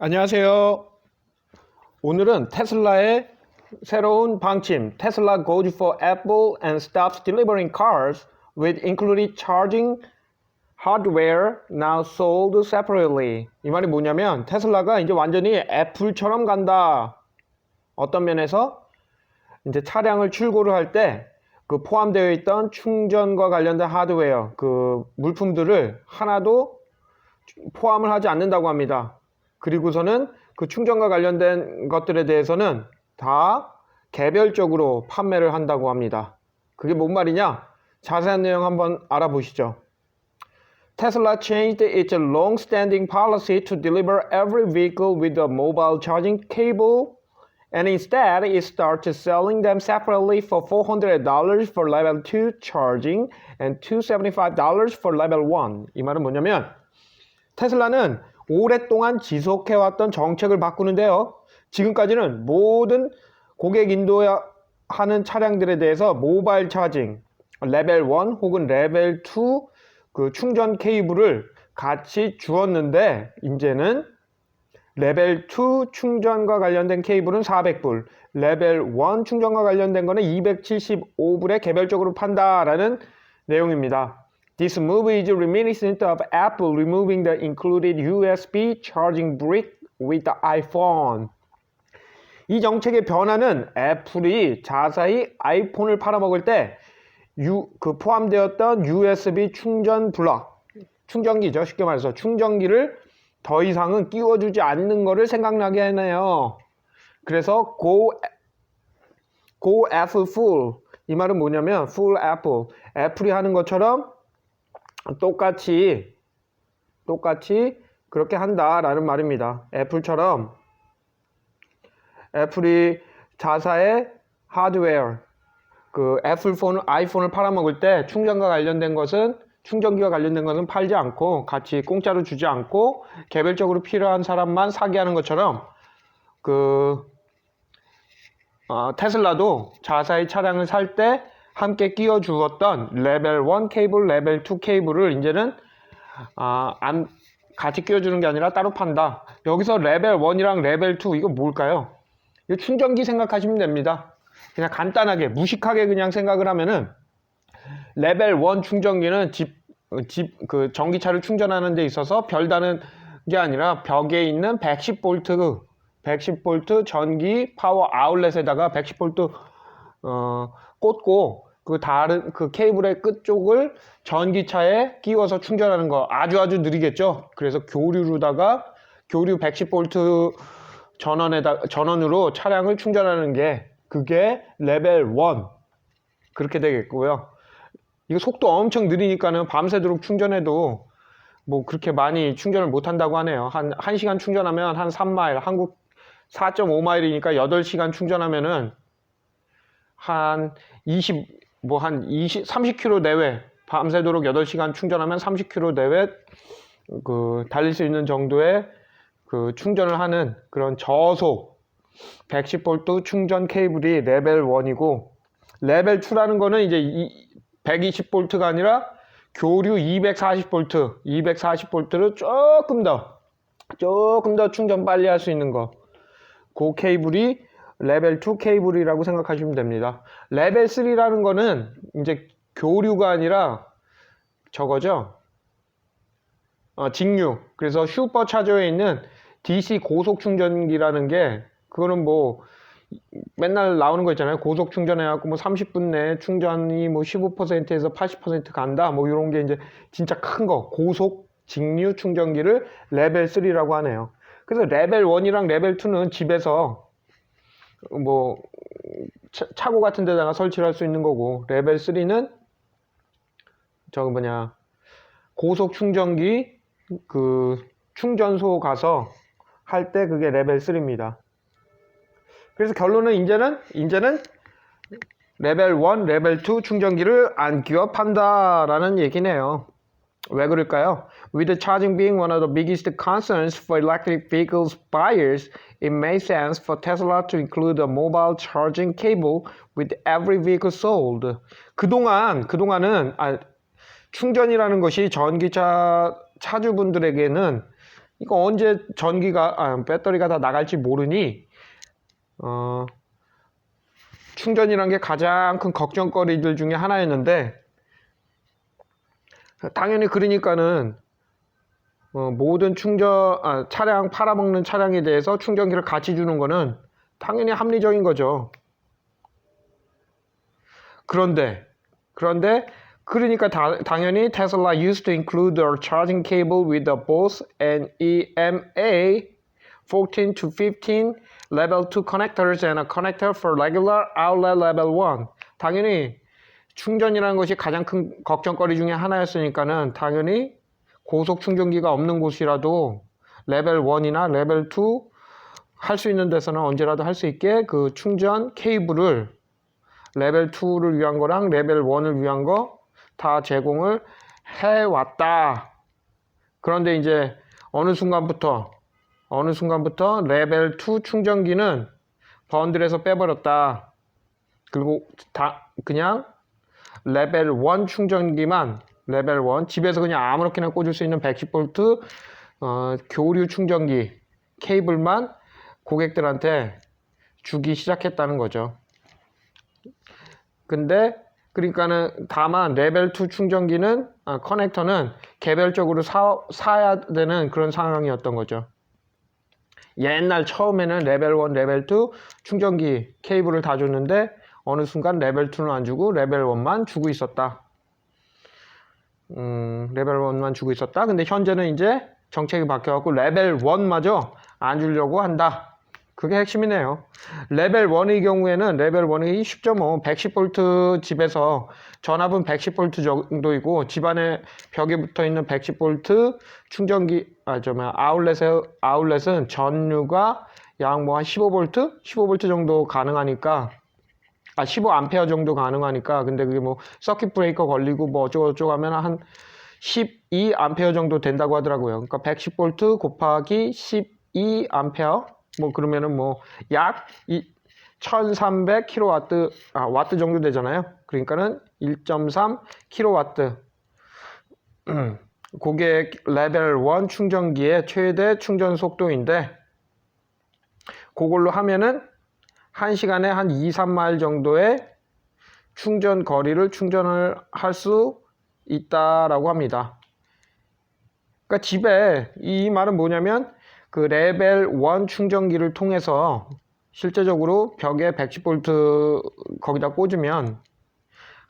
안녕하세요. 오늘은 테슬라의 새로운 방침 테슬라 goes for Apple and stops delivering cars with included charging hardware now sold separately. 이 말이 뭐냐면 테슬라가 이제 완전히 애플처럼 간다. 어떤 면에서 이제 차량을 출고를 할 때 그 포함되어 있던 충전과 관련된 하드웨어 그 물품들을 하나도 포함을 하지 않는다고 합니다. 그리고서는 그 충전과 관련된 것들에 대해서는 다 개별적으로 판매를 한다고 합니다. 그게 뭔 말이냐? 자세한 내용 한번 알아보시죠. Tesla changed its long-standing policy to deliver every vehicle with a mobile charging cable, and instead it started selling them separately for $400 for Level 2 charging and $275 for Level 1. 이 말은 뭐냐면 테슬라는 오랫동안 지속해왔던 정책을 바꾸는데요. 지금까지는 모든 고객 인도하는 차량들에 대해서 모바일 차징, 레벨 1 혹은 레벨 2 그 충전 케이블을 같이 주었는데 이제는 레벨 2 충전과 관련된 케이블은 400불, 레벨 1 충전과 관련된 거는 275불에 개별적으로 판다라는 내용입니다. This move is reminiscent of Apple removing the included USB charging brick with the iPhone. 이 정책의 변화는 애플이 자사히 아이폰을 팔아먹을 때 그 포함되었던 USB 충전 블럭, 충전기죠. 쉽게 말해서 충전기를 더 이상은 끼워주지 않는 거를 생각나게 하네요. 그래서 Go Apple Full. 이 말은 뭐냐면 Full Apple. 애플이 하는 것처럼 똑같이 그렇게 한다라는 말입니다. 애플처럼 애플이 자사의 하드웨어 그 아이폰을 팔아먹을 때 충전기와 관련된 것은 팔지 않고 같이 공짜로 주지 않고 개별적으로 필요한 사람만 사게 하는 것처럼 테슬라도 자사의 차량을 살 때 함께 끼워 주었던 레벨 1 케이블, 레벨 2 케이블을 이제는 같이 끼워 주는 게 아니라 따로 판다. 여기서 레벨 1이랑 레벨 2 이거 뭘까요? 이거 충전기 생각하시면 됩니다. 그냥 간단하게 무식하게 그냥 생각을 하면은 레벨 1 충전기는 그 전기차를 충전하는 데 있어서 별다른 게 아니라 벽에 있는 110V 전기 파워 아울렛에다가 110V 꽂고 그 케이블의 끝쪽을 전기차에 끼워서 충전하는 거 아주 느리겠죠. 그래서 교류 110V 전원으로 차량을 충전하는 게 그게 레벨 1 그렇게 되겠고요. 이거 속도 엄청 느리니까는 밤새도록 충전해도 뭐 그렇게 많이 충전을 못 한다고 하네요. 한 1시간 충전하면 한 3마일, 한국 4.5마일이니까 8시간 충전하면은 한 30km 내외, 밤새도록 8시간 충전하면 30km 내외 달릴 수 있는 정도의 충전을 하는 그런 저속 110V 충전 케이블이 레벨 1이고 레벨 2라는 거는 이제 120V가 아니라 교류 240V를 조금 더 충전 빨리 할 수 있는 거. 그 케이블이 레벨 2 케이블이라고 생각하시면 됩니다. 레벨 3라는 거는 이제 교류가 아니라 저거죠. 직류. 그래서 슈퍼차저에 있는 DC 고속 충전기라는 게 그거는 뭐 맨날 나오는 거 있잖아요. 고속 충전해갖고 뭐 30분 내에 충전이 뭐 15%에서 80% 간다. 뭐 이런 게 이제 진짜 큰 거. 고속 직류 충전기를 레벨 3라고 하네요. 그래서 레벨 1이랑 레벨 2는 집에서 뭐 차고 같은 데다가 설치를 할 수 있는 거고 레벨 3는 고속 충전기 충전소 가서 할 때 그게 레벨 3입니다. 그래서 결론은 이제는 레벨 1, 레벨 2 충전기를 안 끼워 판다라는 얘기네요. 왜 그럴까요? With charging being one of the biggest concerns for electric vehicles buyers, it makes sense for Tesla to include a mobile charging cable with every vehicle sold. 그동안은 충전이라는 것이 전기차 차주분들에게는 이거 언제 배터리가 다 나갈지 모르니 충전이란 게 가장 큰 걱정거리들 중에 하나였는데, 당연히 그러니까는 모든 차량 팔아먹는 차량에 대해서 충전기를 같이 주는 거는 당연히 합리적인 거죠. 그런데 그러니까 당연히 Tesla used to include a charging cable with both an EMA 14 to 15 level 2 connectors and a connector for regular outlet level 1. 당연히 충전이라는 것이 가장 큰 걱정거리 중에 하나였으니까는 당연히 고속 충전기가 없는 곳이라도 레벨 1이나 레벨 2 할 수 있는 데서는 언제라도 할 수 있게 그 충전 케이블을 레벨 2를 위한 거랑 레벨 1을 위한 거 다 제공을 해왔다. 그런데 이제 어느 순간부터 레벨 2 충전기는 번들에서 빼버렸다. 그리고 그냥 레벨 1 충전기만, 레벨 1 집에서 그냥 아무렇게나 꽂을 수 있는 110V 교류 충전기 케이블만 고객들한테 주기 시작했다는 거죠. 근데 그러니까는 다만 레벨 2 충전기는 커넥터는 개별적으로 사야 되는 그런 상황이었던 거죠. 옛날 처음에는 레벨 1, 레벨 2 충전기 케이블을 다 줬는데 어느 순간 레벨 2는 안 주고 레벨 1만 주고 있었다. 레벨 1만 주고 있었다. 근데 현재는 이제 정책이 바뀌어갖고 레벨 1마저 안 주려고 한다. 그게 핵심이네요. 레벨 1의 경우에는 레벨 1이 쉽죠. 뭐 110V 집에서 전압은 110V 정도이고 집안에 벽에 붙어 있는 110V 충전기 아울렛은 전류가 약 뭐 한 15V 정도 가능하니까 15A 정도 가능하니까. 근데 그게 뭐 서킷 브레이커 걸리고 뭐 어쩌고저쩌고 하면 한 12A 정도 된다고 하더라고요. 그러니까 110V 곱하기 12A 뭐 그러면은 뭐 약 1300kW 와트 정도 되잖아요. 그러니까는 1.3kW. 그게 레벨 1 충전기의 최대 충전 속도인데, 그걸로 하면은 1시간에 한 2-3마일 정도의 충전 거리를 충전을 할 수 있다라고 합니다. 그러니까 집에, 이 말은 뭐냐면 그 레벨 1 충전기를 통해서 실제적으로 벽에 110V 거기다 꽂으면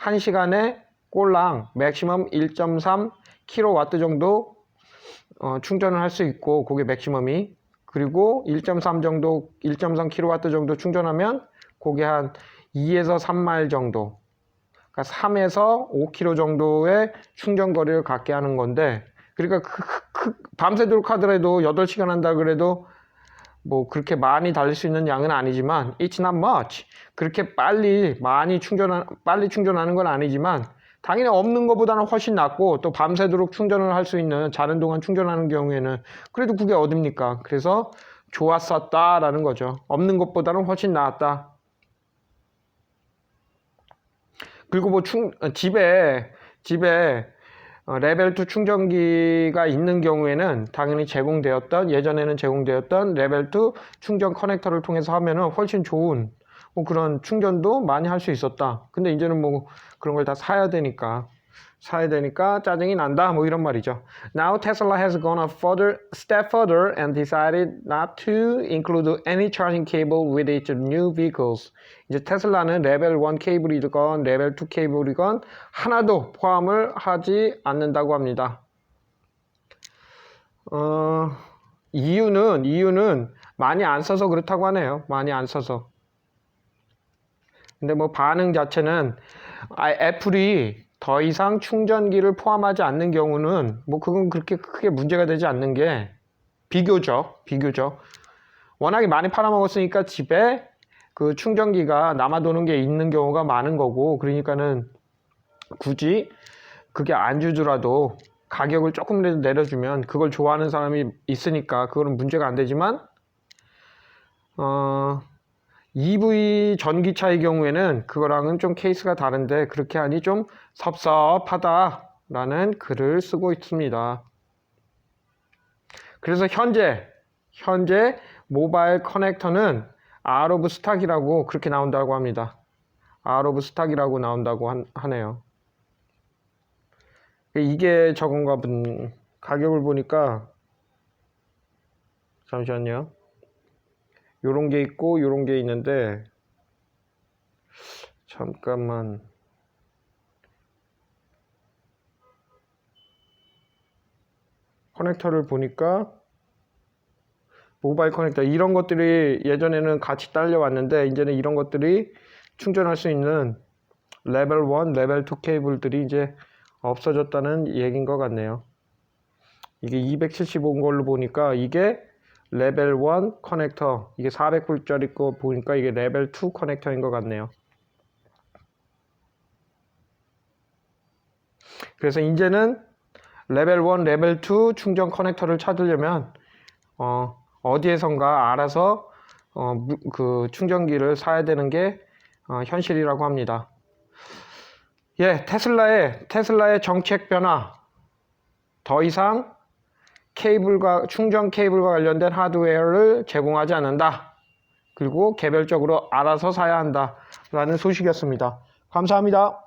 1시간에 꼴랑 맥시멈 1.3kW 정도 충전을 할 수 있고, 그게 맥시멈이. 그리고 1.3kW 정도 충전하면 그게 한 2에서 3마일 정도, 그러니까 3에서 5km 정도의 충전 거리를 갖게 하는 건데, 그러니까 밤새도록 하더라도 8시간 한다 그래도 뭐 그렇게 많이 달릴 수 있는 양은 아니지만 it's not much. 그렇게 빨리 충전하는 건 아니지만 당연히 없는 것보다는 훨씬 낫고, 또 밤새도록 충전을 할 수 있는, 자는 동안 충전하는 경우에는 그래도 그게 어딥니까? 그래서 좋았었다라는 거죠. 없는 것보다는 훨씬 나았다. 그리고 뭐 집에 레벨 2 충전기가 있는 경우에는 당연히 예전에는 제공되었던 레벨 2 충전 커넥터를 통해서 하면은 훨씬 좋은 뭐 그런 충전도 많이 할 수 있었다. 근데 이제는 뭐 그런 걸 다 사야 되니까 짜증이 난다, 뭐 이런 말이죠. Now Tesla has gone a step further and decided not to include any charging cable with its new vehicles. 이제 테슬라는 레벨 1 케이블이건 레벨 2 케이블이건 하나도 포함을 하지 않는다고 합니다. 이유는 많이 안 써서 그렇다고 하네요. 많이 안 써서. 근데 뭐 반응 자체는 애플이 더 이상 충전기를 포함하지 않는 경우는 뭐 그건 그렇게 크게 문제가 되지 않는 게 비교적 워낙에 많이 팔아먹었으니까 집에 그 충전기가 남아도는 게 있는 경우가 많은 거고, 그러니까는 굳이 그게 안 주더라도 가격을 조금이라도 내려주면 그걸 좋아하는 사람이 있으니까 그거는 문제가 안 되지만, EV 전기차의 경우에는 그거랑은 좀 케이스가 다른데, 그렇게 하니 좀 섭섭하다라는 글을 쓰고 있습니다. 그래서 현재 모바일 커넥터는 out of stock이라고 그렇게 나온다고 합니다. out of stock이라고 나온다고 하네요. 이게 저건가 본 가격을 보니까 잠시만요. 요런 게 있고 요런 게 있는데 잠깐만. 커넥터를 보니까 모바일 커넥터 이런 것들이 예전에는 같이 딸려왔는데 이제는 이런 것들이 충전할 수 있는 레벨 1, 레벨 2 케이블들이 이제 없어졌다는 얘기인 것 같네요. 이게 275인 걸로 보니까 이게 레벨 1 커넥터, 이게 400불짜리 거 보니까 이게 레벨 2 커넥터인 것 같네요. 그래서 이제는 레벨 1, 레벨 2 충전 커넥터를 찾으려면 어디에선가 알아서 그 충전기를 사야 되는 게 현실이라고 합니다. 예, 테슬라의 정책 변화. 더 이상 충전 케이블과 관련된 하드웨어를 제공하지 않는다. 그리고 개별적으로 알아서 사야 한다. 라는 소식이었습니다. 감사합니다.